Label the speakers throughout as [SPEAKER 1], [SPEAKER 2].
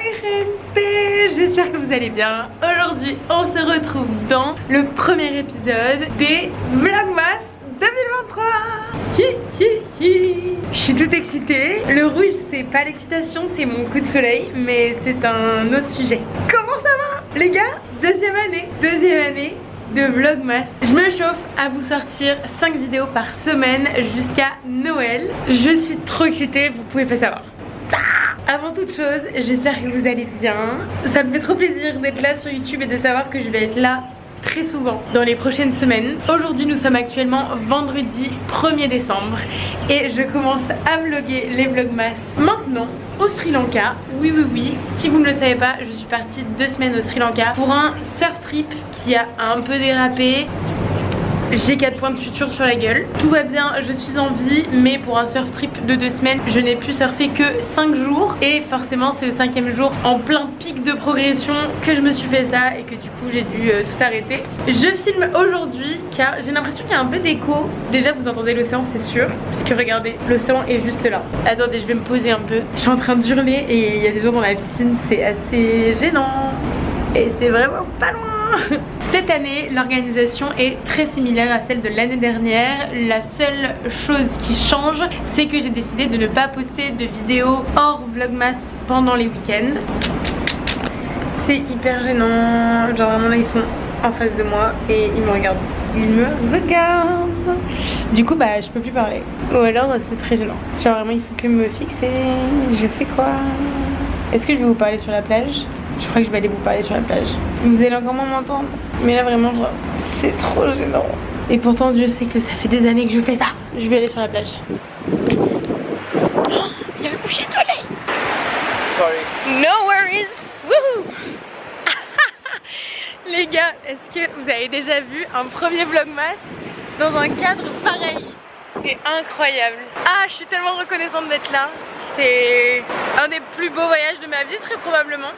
[SPEAKER 1] RNP, j'espère que vous allez bien. Aujourd'hui on se retrouve dans le premier épisode des Vlogmas 2023. Je suis toute excitée. Le rouge c'est pas l'excitation, c'est mon coup de soleil, mais c'est un autre sujet. Comment ça va les gars? Deuxième année de Vlogmas. Je me chauffe à vous sortir 5 vidéos par semaine jusqu'à Noël. Je suis trop excitée, vous pouvez pas savoir. Avant toute chose, j'espère que vous allez bien. Ça me fait trop plaisir d'être là sur YouTube et de savoir que je vais être là très souvent dans les prochaines semaines. Aujourd'hui nous sommes actuellement vendredi 1er décembre et je commence à vlogger les Vlogmas maintenant au Sri Lanka. Oui, si vous ne le savez pas, je suis partie 2 semaines au Sri Lanka pour un surf trip qui a un peu dérapé. J'ai 4 points de suture sur la gueule. Tout va bien, je suis en vie, mais pour un surf trip de 2 semaines, je n'ai pu surfer que 5 jours. Et forcément, c'est le 5e jour, en plein pic de progression, que je me suis fait ça et que du coup, j'ai dû tout arrêter. Je filme aujourd'hui car j'ai l'impression qu'il y a un peu d'écho. Déjà, vous entendez l'océan, c'est sûr, puisque regardez, l'océan est juste là. Attendez, je vais me poser un peu. Je suis en train d'hurler et il y a des gens dans la piscine, c'est assez gênant. Et c'est vraiment pas loin. Cette année, l'organisation est très similaire à celle de l'année dernière. La seule chose qui change, c'est que j'ai décidé de ne pas poster de vidéos hors Vlogmas pendant les week-ends. C'est hyper gênant. Genre vraiment là, ils sont en face de moi et ils me regardent. Ils me regardent. Du coup, bah, je peux plus parler. Ou alors, c'est très gênant. Genre vraiment, il faut que me fixer. Je fais quoi? Est-ce que je vais vous parler sur la plage? Je crois que je vais aller vous parler sur la plage. Vous allez encore m'entendre. Mais là vraiment genre, c'est trop gênant. Et pourtant Dieu sait que ça fait des années que je fais ça. Je vais aller sur la plage. Oh, il y a le coucher de soleil. Sorry. No worries. Wouhou. Les gars, est-ce que vous avez déjà vu un premier Vlogmas dans un cadre pareil? C'est incroyable. Ah, je suis tellement reconnaissante d'être là. C'est un des plus beaux voyages de ma vie, très probablement.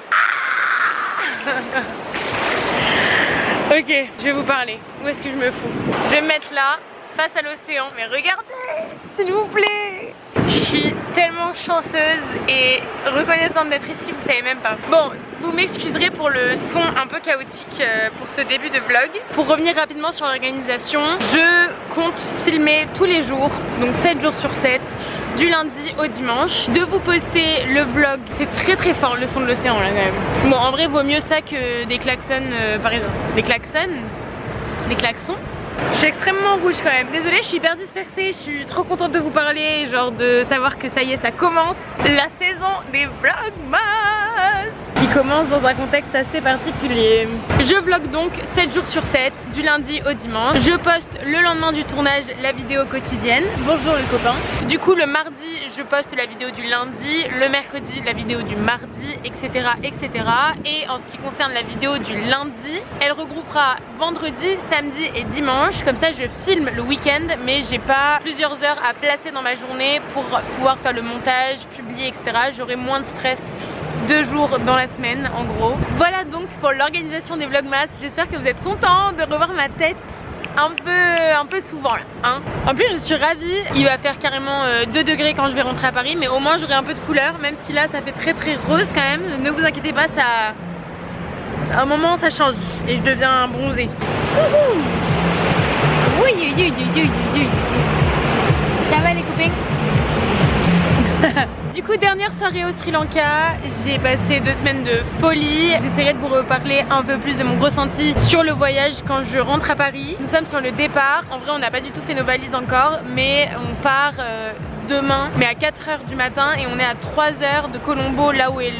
[SPEAKER 1] Ok, je vais vous parler. Où est-ce que je me fous? Je vais me mettre là, face à l'océan. Mais regardez, s'il vous plaît. Je suis tellement chanceuse et reconnaissante d'être ici, vous savez même pas. Bon, vous m'excuserez pour le son un peu chaotique pour ce début de vlog. Pour revenir rapidement sur l'organisation, je compte filmer tous les jours, donc 7 jours sur 7. Du lundi au dimanche, de vous poster le vlog. C'est très fort le son de l'océan là quand même. Bon, en vrai vaut mieux ça que des klaxons par exemple. Des klaxons? Des klaxons? Je suis extrêmement rouge quand même. Désolée, je suis hyper dispersée, je suis trop contente de vous parler, genre de savoir que ça y est, ça commence la saison des Vlogmas qui commence dans un contexte assez particulier. Je vlog donc 7 jours sur 7, du lundi au dimanche. Je poste le lendemain du tournage la vidéo quotidienne. Bonjour les copains. Du coup le mardi je poste la vidéo du lundi, le mercredi la vidéo du mardi, etc. Et en ce qui concerne la vidéo du lundi, elle regroupera vendredi, samedi et dimanche. Comme ça je filme le week-end, mais j'ai pas plusieurs heures à placer dans ma journée pour pouvoir faire le montage, publier, etc. J'aurai moins de stress 2 jours dans la semaine en gros. Voilà donc pour l'organisation des Vlogmas. J'espère que vous êtes contents de revoir ma tête un peu souvent là, hein. En plus je suis ravie. Il va faire carrément 2 degrés quand je vais rentrer à Paris, mais au moins j'aurai un peu de couleur, même si là ça fait très rose quand même. Ne vous inquiétez pas, ça, à un moment ça change et je deviens bronzée. Oui. Ça va les copains? Du coup, dernière soirée au Sri Lanka, j'ai passé 2 semaines de folie. J'essaierai de vous reparler un peu plus de mon ressenti sur le voyage quand je rentre à Paris. Nous sommes sur le départ. En vrai, on n'a pas du tout fait nos valises encore, mais on part demain, mais à 4 h du matin, et on est à 3 h de Colombo, là où est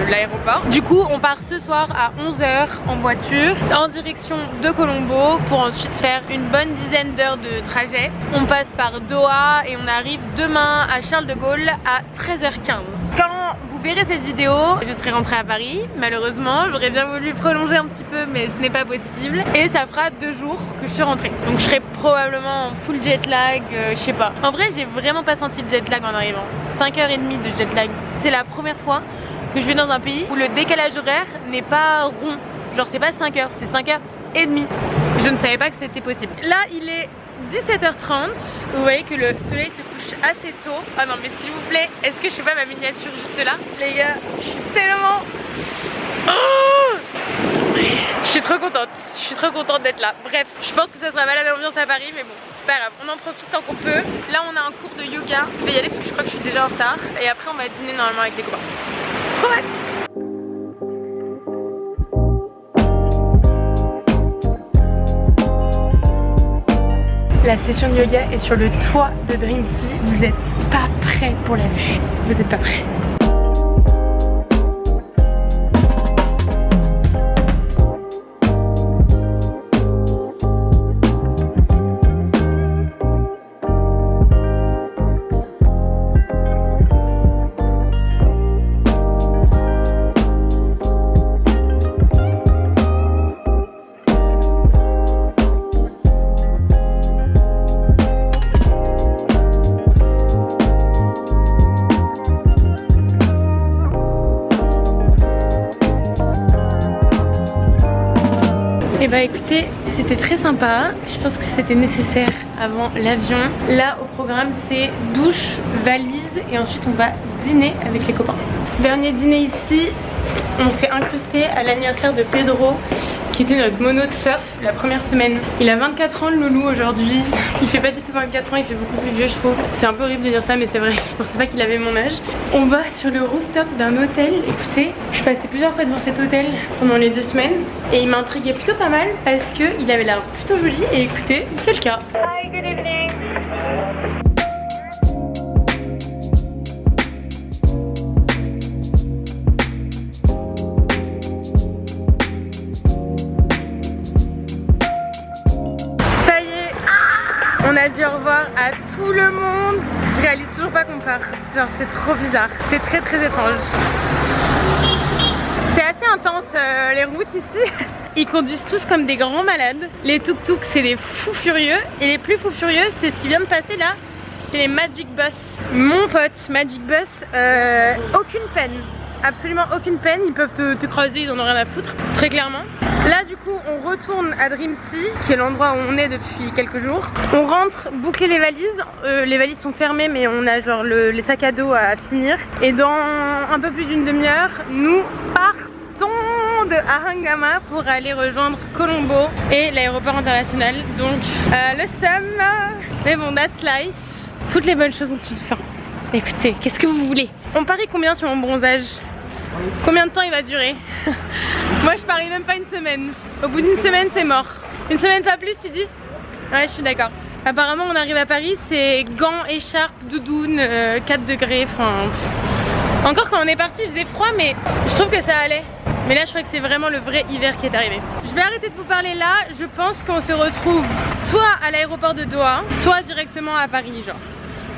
[SPEAKER 1] l'aéroport. Du coup, on part ce soir à 11 h en voiture en direction de Colombo pour ensuite faire une bonne dizaine d'heures de trajet. On passe par Doha et on arrive demain à Charles de Gaulle à 13 h 15. Quand vous verrez cette vidéo, je serai rentrée à Paris. Malheureusement, j'aurais bien voulu prolonger un petit peu, mais ce n'est pas possible. Et ça fera 2 jours que je suis rentrée. Donc je serai probablement en full jet lag, je sais pas. En vrai, j'ai vraiment pas senti le jet lag en arrivant. 5h30 de jet lag. C'est la première fois que je vais dans un pays où le décalage horaire n'est pas rond. Genre c'est pas 5 h, c'est 5h30. Je ne savais pas que c'était possible. Là il est 17h30. Vous voyez que le soleil se couche assez tôt. Ah non mais s'il vous plaît, est-ce que je fais pas ma miniature juste là? Les gars, je suis tellement... Oh, je suis trop contente d'être là. Bref, je pense que ça sera pas la même ambiance à Paris, mais bon, c'est pas grave, on en profite tant qu'on peut. Là on a un cours de yoga, je vais y aller parce que je crois que je suis déjà en retard. Et après on va dîner normalement avec les copains. Trop hâte. La session de yoga est sur le toit de Dreamsea. Vous êtes pas prêts pour la vue. Vous êtes pas prêts. Et bah écoutez, c'était très sympa, je pense que c'était nécessaire avant l'avion. Là au programme c'est douche, valise et ensuite on va dîner avec les copains. Dernier dîner ici, on s'est incrusté à l'anniversaire de Pedro qui était notre mono de surf la première semaine. Il a 24 ans le loulou aujourd'hui, il fait pas du tout 24 ans, il fait beaucoup plus vieux je trouve. C'est un peu horrible de dire ça mais c'est vrai, je pensais pas qu'il avait mon âge. On va sur le rooftop d'un hôtel, écoutez, je suis passée plusieurs fois devant cet hôtel pendant les 2 semaines et il m'intriguait plutôt pas mal parce qu'il avait l'air plutôt joli et écoutez, c'est le cas. Hi, good evening. On a dit au revoir à tout le monde. Je réalise toujours pas qu'on part. Genre c'est trop bizarre. C'est très étrange. C'est assez intense les routes ici. Ils conduisent tous comme des grands malades. Les tuk-tuk c'est des fous furieux. Et les plus fous furieux c'est ce qui vient de passer là. C'est les Magic Bus. Mon pote Magic Bus, aucune peine. Absolument aucune peine, ils peuvent te croiser, ils en ont rien à foutre, très clairement. Là du coup on retourne à Dreamsea, qui est l'endroit où on est depuis quelques jours. On rentre boucler les valises sont fermées mais on a genre les sacs à dos à finir. Et dans un peu plus d'une demi-heure, nous partons de Arangama pour aller rejoindre Colombo et l'aéroport international. Donc le seum, mais bon that's life. Toutes les bonnes choses ont une fin. Écoutez, qu'est-ce que vous voulez? On parie combien sur mon bronzage? Combien de temps il va durer? Moi je parie même pas une semaine. Au bout d'une semaine c'est mort. Une semaine pas plus tu dis? Ouais je suis d'accord. Apparemment on arrive à Paris, c'est gants, écharpe, doudoune, 4 degrés, enfin... Encore quand on est parti il faisait froid mais je trouve que ça allait. Mais là je crois que c'est vraiment le vrai hiver qui est arrivé. Je vais arrêter de vous parler là, je pense qu'on se retrouve soit à l'aéroport de Doha, soit directement à Paris genre.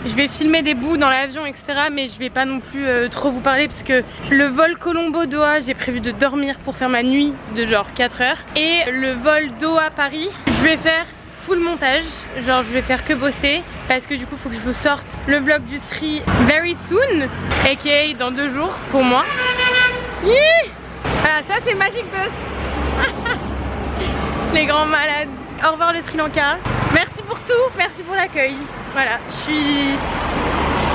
[SPEAKER 1] Je vais filmer des bouts dans l'avion etc mais je vais pas non plus trop vous parler parce que le vol Colombo-Doha j'ai prévu de dormir pour faire ma nuit de genre 4 heures. Et le vol Doha-Paris je vais faire full montage, genre je vais faire que bosser parce que du coup faut que je vous sorte le vlog du Sri very soon aka dans 2 jours pour moi. Voilà ça c'est Magic Bus. Les grands malades. Au revoir le Sri Lanka. Merci pour tout, merci pour l'accueil. Voilà, je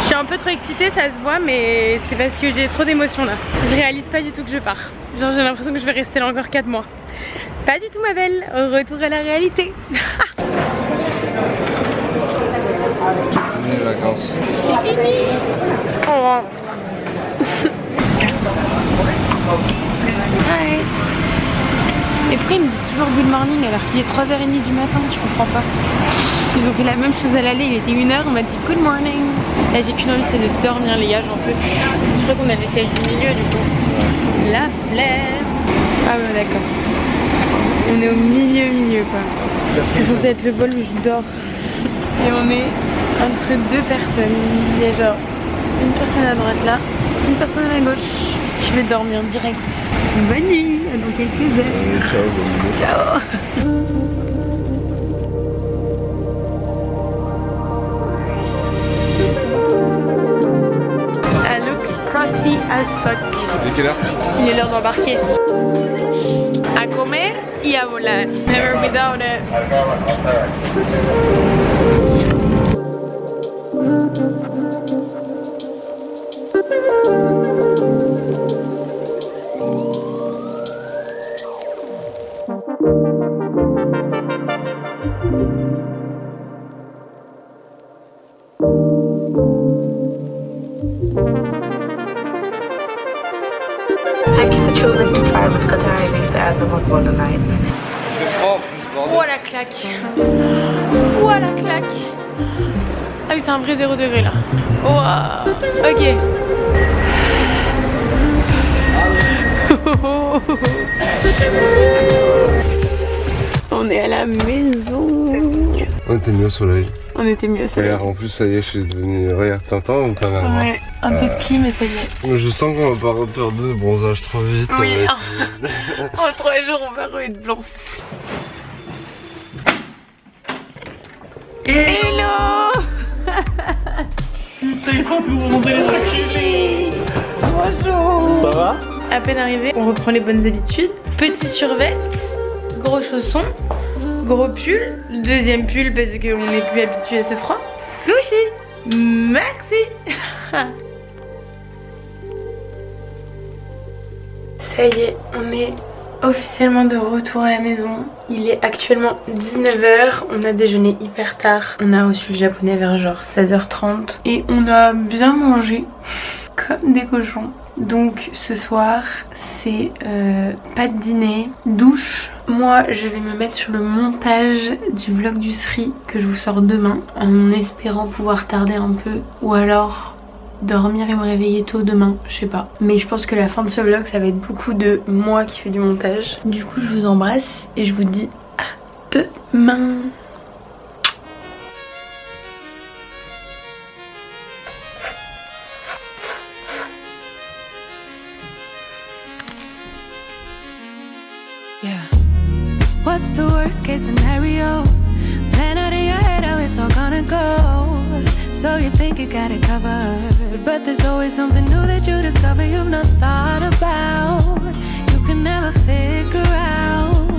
[SPEAKER 1] suis un peu trop excitée, ça se voit, mais c'est parce que j'ai trop d'émotions là. Je réalise pas du tout que je pars. Genre j'ai l'impression que je vais rester là encore 4 mois. Pas du tout ma belle, retour à la réalité.
[SPEAKER 2] Les vacances.
[SPEAKER 1] C'est fini. On rentre. Hi. Et pourquoi ils me disent toujours good morning alors qu'il est 3h30 du matin? Je comprends pas. Ils ont fait la même chose à l'aller, il était 1h, on m'a dit good morning. Là j'ai qu'une envie, c'est de dormir les gars, j'en peux plus. Je crois qu'on a le siège du milieu du coup. La flemme. Ah ouais d'accord. On est au milieu quoi. C'est censé être le vol où je dors. Et on est entre 2 personnes. Il y a genre une personne à droite là, une personne à gauche. Je vais dormir direct. Bonne nuit, dans quelques heures.
[SPEAKER 2] Ciao, bonne nuit.
[SPEAKER 1] Ciao. I look crusty as fuck.
[SPEAKER 2] C'est quelle heure?
[SPEAKER 1] Il est l'heure d'embarquer. À comer y a volar. Never without it.
[SPEAKER 2] Thank you for choosing to fly with Qatar Airways as the Golden Lines.
[SPEAKER 1] Oh la claque. Oh la claque. Ah oui c'est un vrai 0 degré là. Wow. Ok. On est à la maison.
[SPEAKER 3] On était mis au soleil.
[SPEAKER 1] On était mieux au soleil.
[SPEAKER 3] Regarde, en plus ça y est, je suis devenu... Regarde, t'entends ou pas vraiment?
[SPEAKER 1] Ouais, un peu de clim et ça y est.
[SPEAKER 3] Je sens qu'on va pas reperdre de bronzage trop vite.
[SPEAKER 1] Oui, en 3 jours on va être blanc. Hello.
[SPEAKER 4] Putain, ils sont tous bronzés les enculés.
[SPEAKER 1] Bonjour.
[SPEAKER 4] Ça va?
[SPEAKER 1] À peine arrivé, on reprend les bonnes habitudes. Petit survêt, gros chaussons, gros pull, deuxième pull parce qu'on n'est plus habitué à ce froid. Sushi. Merci. Ça y est, on est officiellement de retour à la maison. Il est actuellement 19 h, on a déjeuné hyper tard. On a reçu le japonais vers genre 16 h 30 et on a bien mangé comme des cochons. Donc ce soir c'est pas de dîner, douche. Moi je vais me mettre sur le montage du vlog du Sri que je vous sors demain en espérant pouvoir tarder un peu ou alors dormir et me réveiller tôt demain, je sais pas. Mais je pense que la fin de ce vlog ça va être beaucoup de moi qui fais du montage. Du coup je vous embrasse et je vous dis à demain.
[SPEAKER 5] Yeah. What's the worst case scenario? Plan out in your head how it's all gonna go. So you think you got it covered, but there's always something new that you discover you've not thought about. You can never figure out.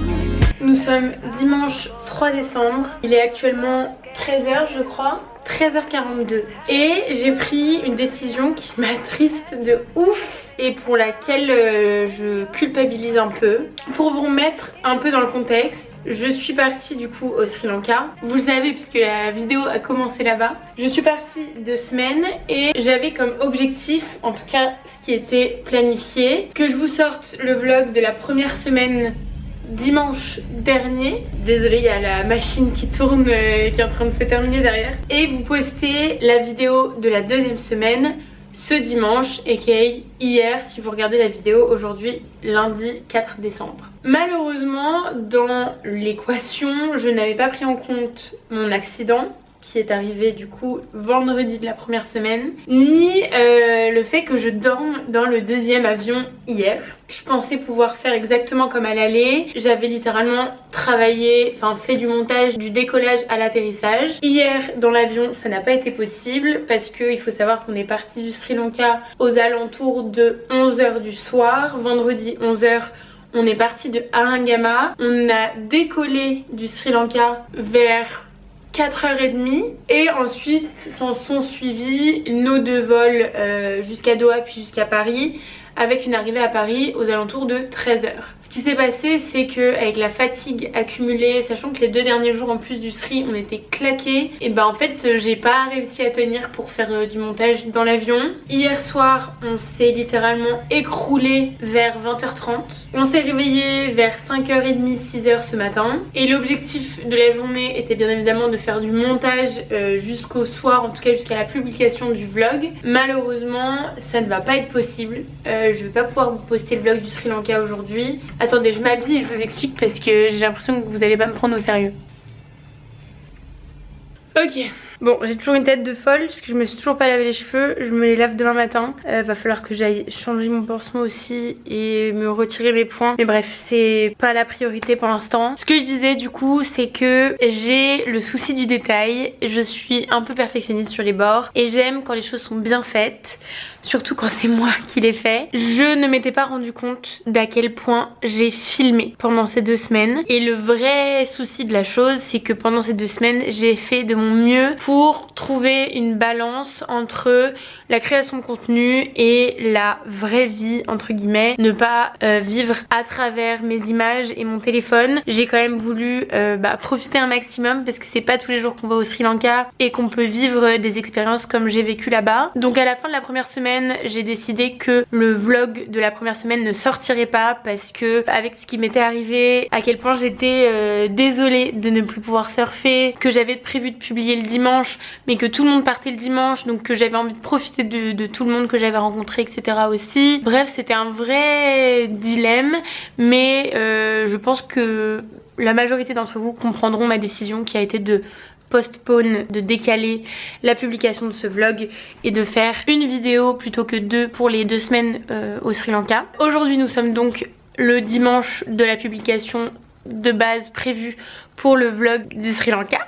[SPEAKER 1] Nous sommes dimanche 3 décembre. Il est actuellement 13 h je crois. 13 h 42 et j'ai pris une décision qui m'attriste de ouf et pour laquelle je culpabilise un peu. Pour vous remettre un peu dans le contexte, je suis partie du coup au Sri Lanka. Vous le savez puisque la vidéo a commencé là-bas. Je suis partie 2 semaines et j'avais comme objectif, en tout cas ce qui était planifié, que je vous sorte le vlog de la première semaine dimanche dernier. Désolée, il y a la machine qui tourne qui est en train de se terminer derrière. Et vous postez la vidéo de la deuxième semaine ce dimanche, aka hier si vous regardez la vidéo aujourd'hui, lundi 4 décembre. Malheureusement, dans l'équation, je n'avais pas pris en compte mon accident qui est arrivé du coup vendredi de la première semaine, ni le fait que je dorme dans le deuxième avion hier. Je pensais pouvoir faire exactement comme à l'aller. J'avais littéralement travaillé, enfin fait du montage du décollage à l'atterrissage. Hier dans l'avion ça n'a pas été possible parce qu'il faut savoir qu'on est parti du Sri Lanka aux alentours de 11 h du soir. Vendredi 11 h on est parti de Arangama. On a décollé du Sri Lanka vers 4 h 30 et ensuite s'en sont suivis nos 2 vols jusqu'à Doha puis jusqu'à Paris avec une arrivée à Paris aux alentours de 13 h. Ce qui s'est passé c'est que avec la fatigue accumulée, sachant que les 2 derniers jours en plus du Sri on était claqués, et ben en fait j'ai pas réussi à tenir pour faire du montage dans l'avion. Hier soir on s'est littéralement écroulé vers 20 h 30. On s'est réveillé vers 5 h 30, 6 h ce matin et l'objectif de la journée était bien évidemment de faire du montage jusqu'au soir, en tout cas jusqu'à la publication du vlog. Malheureusement ça ne va pas être possible. Je vais pas pouvoir vous poster le vlog du Sri Lanka aujourd'hui. Attendez, je m'habille et je vous explique parce que j'ai l'impression que vous allez pas me prendre au sérieux. Ok, Bon, j'ai toujours une tête de folle parce que je me suis toujours pas lavé les cheveux. Je me les lave demain matin. Va falloir que j'aille changer mon pansement aussi et me retirer mes points. Mais bref, c'est pas la priorité pour l'instant. Ce que je disais du coup, c'est que j'ai le souci du détail. Je suis un peu perfectionniste sur les bords et j'aime quand les choses sont bien faites. Surtout quand c'est moi qui l'ai fait. Je ne m'étais pas rendu compte d'à quel point j'ai filmé pendant ces 2 semaines. Et le vrai souci de la chose, c'est que pendant ces 2 semaines, j'ai fait de mon mieux pour trouver une balance entre la création de contenu et la vraie vie, entre guillemets. Ne pas vivre à travers mes images et mon téléphone. J'ai quand même voulu profiter un maximum parce que c'est pas tous les jours qu'on va au Sri Lanka et qu'on peut vivre des expériences comme j'ai vécu là-bas. Donc à la fin de la première semaine, j'ai décidé que le vlog de la première semaine ne sortirait pas parce que avec ce qui m'était arrivé, à quel point j'étais désolée de ne plus pouvoir surfer, que j'avais prévu de publier le dimanche mais que tout le monde partait le dimanche, donc que j'avais envie de profiter de tout le monde que j'avais rencontré, etc. aussi. Bref, c'était un vrai dilemme, mais je pense que la majorité d'entre vous comprendront ma décision qui a été de postpone, de décaler la publication de ce vlog et de faire une vidéo plutôt que 2 pour les 2 semaines au Sri Lanka. Aujourd'hui nous sommes donc le dimanche de la publication de base prévue pour le vlog du Sri Lanka.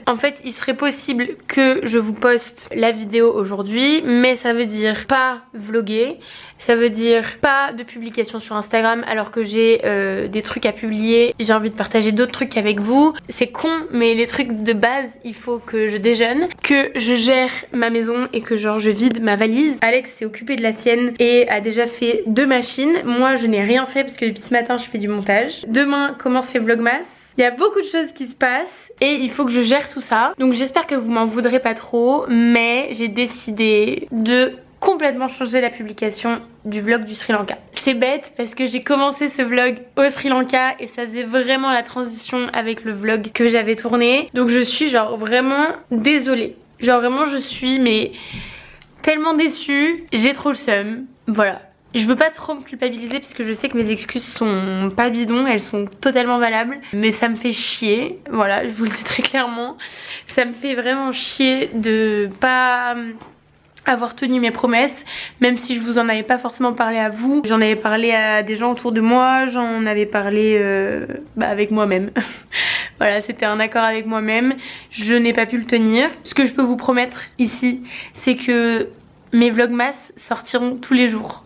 [SPEAKER 1] En fait il serait possible que je vous poste la vidéo aujourd'hui, mais ça veut dire pas vlogger, ça veut dire pas de publication sur Instagram alors que j'ai des trucs à publier, j'ai envie de partager d'autres trucs avec vous. C'est con mais les trucs de base, il faut que je déjeune, que je gère ma maison et que genre je vide ma valise. Alex s'est occupé de la sienne et a déjà fait 2 machines. Moi je n'ai rien fait parce que depuis ce matin je fais du montage. Demain commence les vlogmas. Il y a beaucoup de choses qui se passent et il faut que je gère tout ça. Donc j'espère que vous m'en voudrez pas trop, mais j'ai décidé de complètement changer la publication du vlog du Sri Lanka. C'est bête parce que j'ai commencé ce vlog au Sri Lanka et ça faisait vraiment la transition avec le vlog que j'avais tourné. Donc je suis genre vraiment désolée. Genre vraiment je suis mais tellement déçue. J'ai trop le seum. Voilà. Je veux pas trop me culpabiliser parce que je sais que mes excuses sont pas bidons, elles sont totalement valables, mais ça me fait chier, voilà, je vous le dis très clairement. Ça me fait vraiment chier de pas avoir tenu mes promesses, même si je vous en avais pas forcément parlé à vous. J'en avais parlé à des gens autour de moi, j'en avais parlé avec moi-même. Voilà, c'était un accord avec moi-même, je n'ai pas pu le tenir. Ce que je peux vous promettre ici, c'est que mes vlogmas sortiront tous les jours,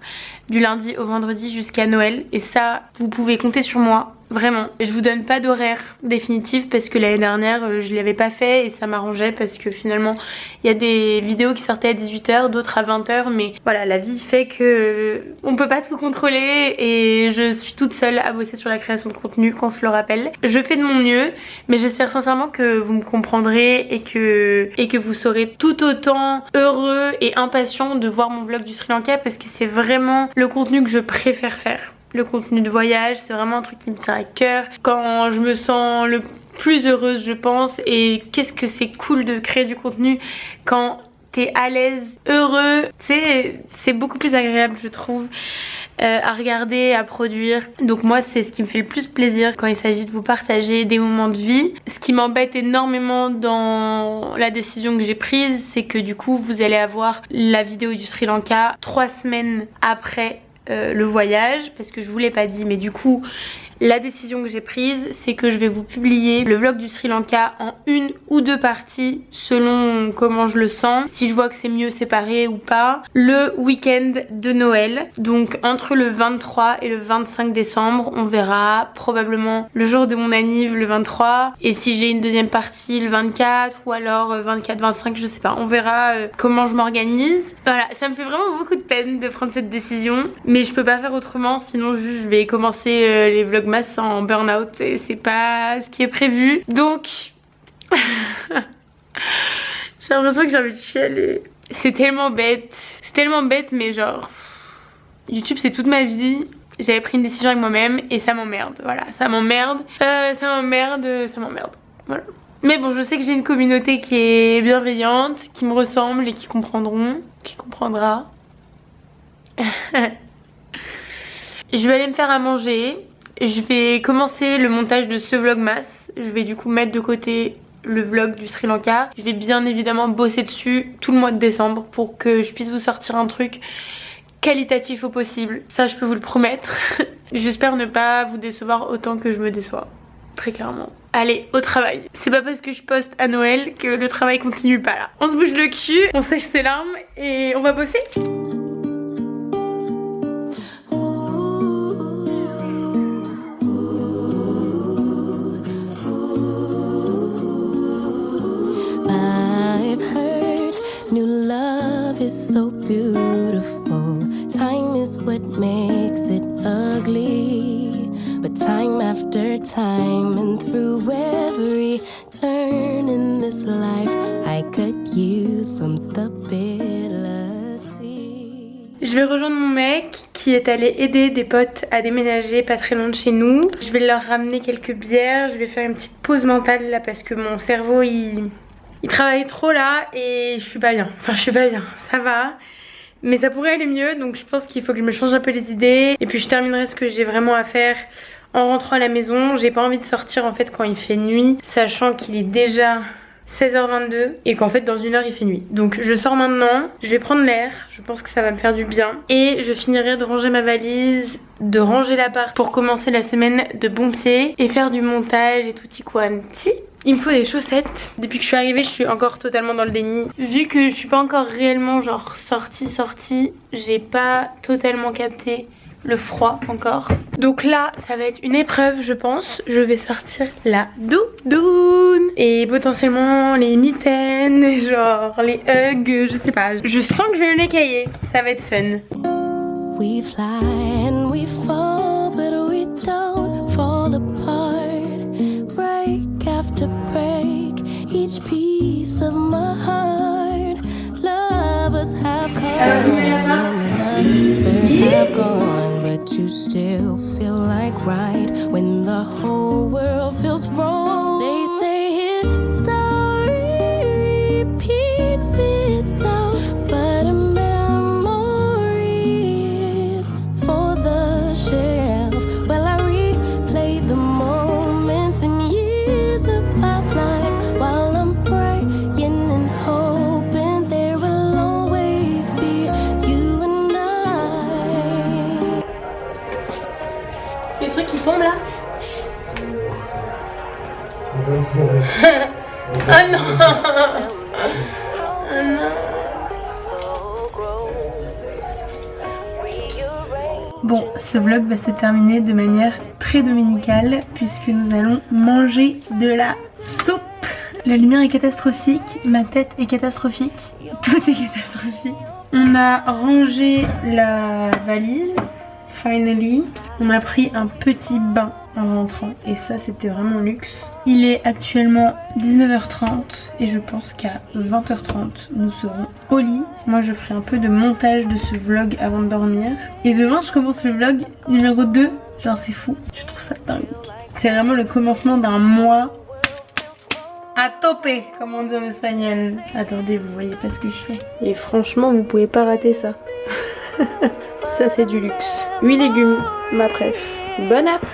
[SPEAKER 1] du lundi au vendredi jusqu'à Noël, et ça vous pouvez compter sur moi, vraiment. Je vous donne pas d'horaire définitif parce que l'année dernière je l'avais pas fait et ça m'arrangeait parce que finalement il y a des vidéos qui sortaient à 18 h, d'autres à 20 h, mais voilà, la vie fait que on peut pas tout contrôler et je suis toute seule à bosser sur la création de contenu, qu'on se le rappelle. Je fais de mon mieux, mais j'espère sincèrement que vous me comprendrez et que vous serez tout autant heureux et impatient de voir mon vlog du Sri Lanka parce que c'est vraiment le contenu que je préfère faire. Le contenu de voyage, c'est vraiment un truc qui me tient à cœur. Quand je me sens le plus heureuse, je pense, et qu'est-ce que c'est cool de créer du contenu quand t'es à l'aise, heureux, tu sais, c'est beaucoup plus agréable je trouve à regarder, à produire. Donc moi c'est ce qui me fait le plus plaisir quand il s'agit de vous partager des moments de vie. Ce qui m'embête énormément dans la décision que j'ai prise, c'est que du coup vous allez avoir la vidéo du Sri Lanka 3 semaines après le voyage, parce que je vous l'ai pas dit, mais du coup la décision que j'ai prise, c'est que je vais vous publier le vlog du Sri Lanka en 1 ou 2 parties selon comment je le sens, si je vois que c'est mieux séparé ou pas, le week-end de Noël. Donc entre le 23 et le 25 décembre, on verra probablement le jour de mon anniv le 23, et si j'ai une deuxième partie le 24 ou alors 24-25, je sais pas, on verra comment je m'organise. Voilà, ça me fait vraiment beaucoup de peine de prendre cette décision, mais je peux pas faire autrement, sinon juste je vais commencer les vlogs en burn-out et c'est pas ce qui est prévu. Donc j'ai l'impression que j'ai envie de chialer. C'est tellement bête, mais genre YouTube c'est toute ma vie. J'avais pris une décision avec moi-même et ça m'emmerde. Voilà, ça m'emmerde, ça m'emmerde. Voilà. Mais bon, je sais que j'ai une communauté qui est bienveillante, qui me ressemble et qui comprendra. Je vais aller me faire à manger. Je vais commencer le montage de ce vlogmas. Je vais du coup mettre de côté le vlog du Sri Lanka. Je vais bien évidemment bosser dessus tout le mois de décembre pour que je puisse vous sortir un truc qualitatif au possible. Ça, je peux vous le promettre. J'espère ne pas vous décevoir autant que je me déçois. Très clairement. Allez, au travail. C'est pas parce que je poste à Noël que le travail continue pas là. On se bouge le cul, on sèche ses larmes et on va bosser.
[SPEAKER 5] I've heard new love is so beautiful. Time is what makes it ugly. But time after time and through every turn in this life, I could use some stability.
[SPEAKER 1] Je vais rejoindre mon mec qui est allé aider des potes à déménager pas très loin de chez nous. Je vais leur ramener quelques bières, je vais faire une petite pause mentale là parce que mon cerveau il travaille trop là et je suis pas bien. Enfin je suis pas bien, ça va. Mais ça pourrait aller mieux, donc je pense qu'il faut que je me change un peu les idées. Et puis je terminerai ce que j'ai vraiment à faire en rentrant à la maison. J'ai pas envie de sortir en fait quand il fait nuit, sachant qu'il est déjà 16h22 et qu'en fait dans 1 heure il fait nuit. Donc je sors maintenant, je vais prendre l'air, je pense que ça va me faire du bien. Et je finirai de ranger ma valise, de ranger l'appart pour commencer la semaine de bon pied et faire du montage et tutti quanti. Il me faut des chaussettes. Depuis que je suis arrivée, je suis encore totalement dans le déni. Vu que je suis pas encore réellement genre sortie, j'ai pas totalement capté le froid encore. Donc là, ça va être une épreuve, je pense. Je vais sortir la doudoune et potentiellement les mitaines, genre les hugs, je sais pas. Je sens que je vais me l'écailler. Ça va être fun.
[SPEAKER 5] We fly and we fall, but we don't fall apart. Break after break, each piece of my heart. Lovers have come and lovers have gone, but you still feel like right when the whole world feels wrong. They say history repeats itself, but a memory is for the shelf. Well, I replay the moments and years of our lives while I'm praying and hoping there will always be you and I.
[SPEAKER 1] Les trucs qui tombent là. Oh non. Oh non. Bon, ce vlog va se terminer de manière très dominicale puisque nous allons manger de la soupe. La lumière est catastrophique, ma tête est catastrophique, tout est catastrophique. On a rangé la valise, finally. On a pris un petit bain en rentrant et ça c'était vraiment luxe. Il est actuellement 19h30 et je pense qu'à 20h30 nous serons au lit. Moi je ferai un peu de montage de ce vlog avant de dormir. Et demain je commence le vlog numéro 2. Genre c'est fou, je trouve ça dingue. C'est vraiment le commencement d'un mois à toper, comme on dit en espagnol. Attendez, vous voyez pas ce que je fais. Et franchement vous pouvez pas rater ça. Ça c'est du luxe. 8 légumes, ma préf. Bonne app.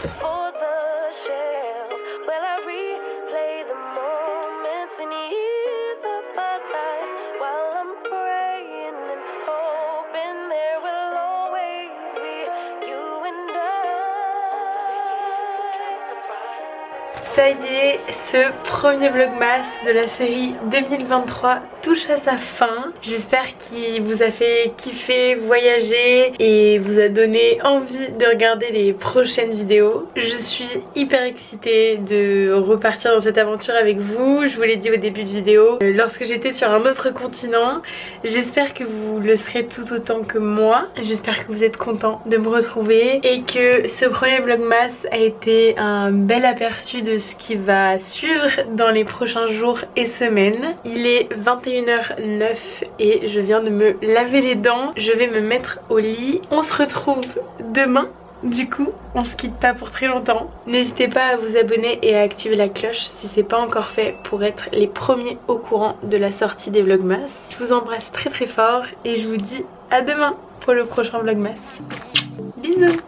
[SPEAKER 1] Ça y est, ce premier vlogmas de la série 2023 touche à sa fin. J'espère qu'il vous a fait kiffer, voyager et vous a donné envie de regarder les prochaines vidéos. Je suis hyper excitée de repartir dans cette aventure avec vous. Je vous l'ai dit au début de vidéo, lorsque j'étais sur un autre continent. J'espère que vous le serez tout autant que moi. J'espère que vous êtes contents de me retrouver et que ce premier vlogmas a été un bel aperçu de ce qui va suivre dans les prochains jours et semaines. Il est 21h09 et je viens de me laver les dents. Je vais me mettre au lit. On se retrouve demain. Du coup, on se quitte pas pour très longtemps. N'hésitez pas à vous abonner et à activer la cloche si c'est pas encore fait pour être les premiers au courant de la sortie des vlogmas. Je vous embrasse très très fort et je vous dis à demain pour le prochain vlogmas. Bisous.